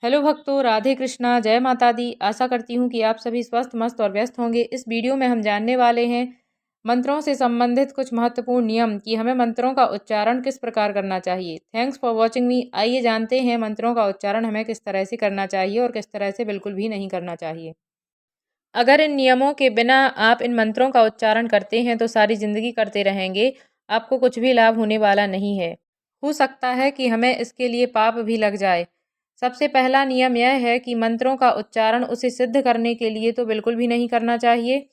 Hello भक्तों, राधे कृष्णा, जय माता दी। आशा करती हूँ कि आप सभी स्वस्थ, मस्त और व्यस्त होंगे। इस वीडियो में हम जानने वाले हैं मंत्रों से संबंधित कुछ महत्वपूर्ण नियम कि हमें मंत्रों का उच्चारण किस प्रकार करना चाहिए। थैंक्स फॉर वॉचिंग मी। आइए जानते हैं मंत्रों का उच्चारण हमें किस तरह से करना चाहिए और किस तरह से बिल्कुल भी नहीं करना चाहिए। अगर इन नियमों के बिना आप इन मंत्रों का उच्चारण करते हैं तो सारी ज़िंदगी करते रहेंगे, आपको कुछ भी लाभ होने वाला नहीं है। हो सकता है कि हमें इसके लिए पाप भी लग जाए। सबसे पहला नियम यह है कि मंत्रों का उच्चारण उसे सिद्ध करने के लिए तो बिल्कुल भी नहीं करना चाहिए।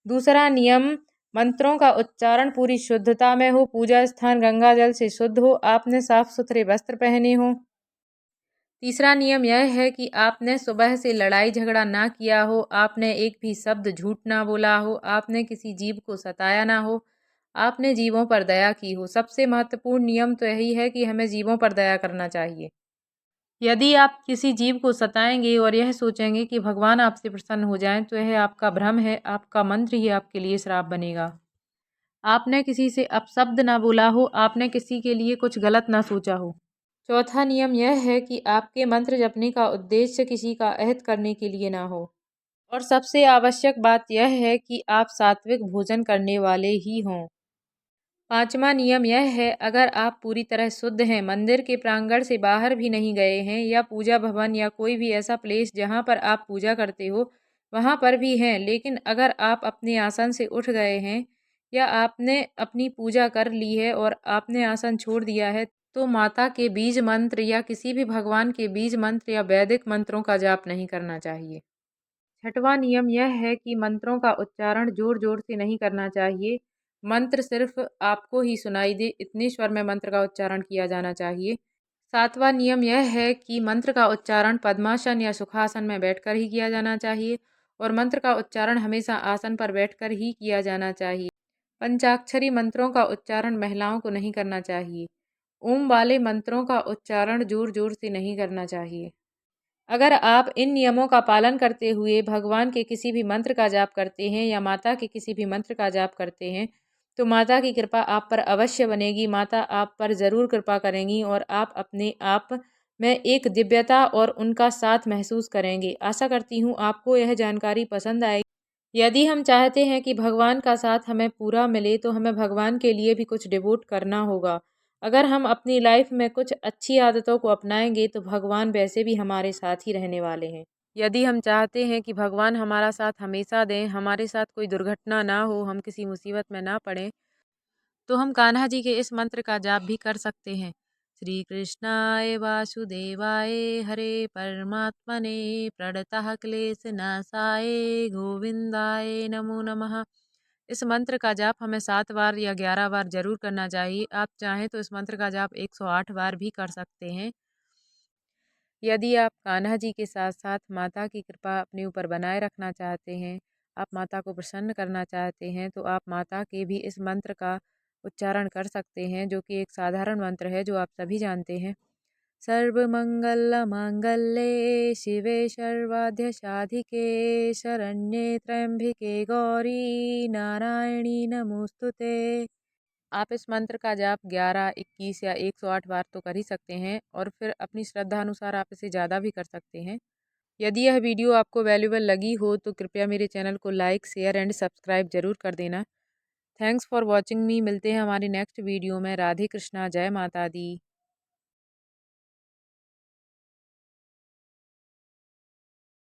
दूसरा नियम, मंत्रों का उच्चारण पूरी शुद्धता में हो, पूजा स्थान गंगा जल से शुद्ध हो, आपने साफ सुथरे वस्त्र पहने हों। तीसरा नियम यह है कि आपने सुबह से लड़ाई झगड़ा ना किया हो, आपने एक भी शब्द झूठ ना बोला हो, आपने किसी जीव को सताया ना हो, आपने जीवों पर दया की हो। सबसे महत्वपूर्ण नियम तो यही है कि हमें जीवों पर दया करना चाहिए। यदि आप किसी जीव को सताएंगे और यह सोचेंगे कि भगवान आपसे प्रसन्न हो जाएं, तो यह आपका भ्रम है। आपका मंत्र ही आपके लिए श्राप बनेगा। आपने किसी से अपशब्द ना बोला हो, आपने किसी के लिए कुछ गलत ना सोचा हो। चौथा नियम यह है कि आपके मंत्र जपने का उद्देश्य किसी का अहित करने के लिए ना हो। और सबसे आवश्यक बात यह है कि आप सात्विक भोजन करने वाले ही हों। पांचवा नियम यह है, अगर आप पूरी तरह शुद्ध हैं, मंदिर के प्रांगण से बाहर भी नहीं गए हैं या पूजा भवन या कोई भी ऐसा प्लेस जहां पर आप पूजा करते हो वहां पर भी हैं, लेकिन अगर आप अपने आसन से उठ गए हैं या आपने अपनी पूजा कर ली है और आपने आसन छोड़ दिया है, तो माता के बीज मंत्र या किसी भी भगवान के बीज मंत्र या वैदिक मंत्रों का जाप नहीं करना चाहिए। छठवां नियम यह है कि मंत्रों का उच्चारण जोर जोर से नहीं करना चाहिए। मंत्र सिर्फ आपको ही सुनाई दे इतने स्वर में मंत्र का उच्चारण किया जाना चाहिए। सातवां नियम यह है कि मंत्र का उच्चारण पद्मासन या सुखासन में बैठकर ही किया जाना चाहिए और मंत्र का उच्चारण हमेशा आसन पर बैठकर ही किया जाना चाहिए। पंचाक्षरी मंत्रों का उच्चारण महिलाओं को नहीं करना चाहिए। ओम वाले मंत्रों का उच्चारण जोर जोर से नहीं करना चाहिए। अगर आप इन नियमों का पालन करते हुए भगवान के किसी भी मंत्र का जाप करते हैं या माता के किसी भी मंत्र का जाप करते हैं, तो माता की कृपा आप पर अवश्य बनेगी। माता आप पर ज़रूर कृपा करेंगी और आप अपने आप में एक दिव्यता और उनका साथ महसूस करेंगे। आशा करती हूँ आपको यह जानकारी पसंद आएगी। यदि हम चाहते हैं कि भगवान का साथ हमें पूरा मिले, तो हमें भगवान के लिए भी कुछ डिवोट करना होगा। अगर हम अपनी लाइफ में कुछ अच्छी आदतों को अपनाएंगे तो भगवान वैसे भी हमारे साथ ही रहने वाले हैं। यदि हम चाहते हैं कि भगवान हमारा साथ हमेशा दें, हमारे साथ कोई दुर्घटना ना हो, हम किसी मुसीबत में ना पड़ें, तो हम कान्हा जी के इस मंत्र का जाप भी कर सकते हैं। श्री कृष्णाय वासुदेवाय हरे परमात्मने प्रणतः क्लेश नाशाय गोविंदाय नमो नमः। इस मंत्र का जाप हमें 7 बार या 11 बार जरूर करना चाहिए। आप चाहें तो इस मंत्र का जाप 108 बार भी कर सकते हैं। यदि आप कान्हा जी के साथ साथ माता की कृपा अपने ऊपर बनाए रखना चाहते हैं, आप माता को प्रसन्न करना चाहते हैं, तो आप माता के भी इस मंत्र का उच्चारण कर सकते हैं, जो कि एक साधारण मंत्र है जो आप सभी जानते हैं। सर्वमंगल मांगल्ये शिवे सर्वाद्य साधिके शरण्ये त्र्यंबिके गौरी नारायणी नमोस्तुते। आप इस मंत्र का जाप 11, 21 या 108 बार तो कर ही सकते हैं और फिर अपनी श्रद्धा अनुसार आप इसे ज़्यादा भी कर सकते हैं। यदि यह वीडियो आपको वैल्यूएबल लगी हो तो कृपया मेरे चैनल को लाइक, शेयर एंड सब्सक्राइब जरूर कर देना। थैंक्स फॉर वॉचिंग मी। मिलते हैं हमारी नेक्स्ट वीडियो में। राधे कृष्णा, जय माता दी।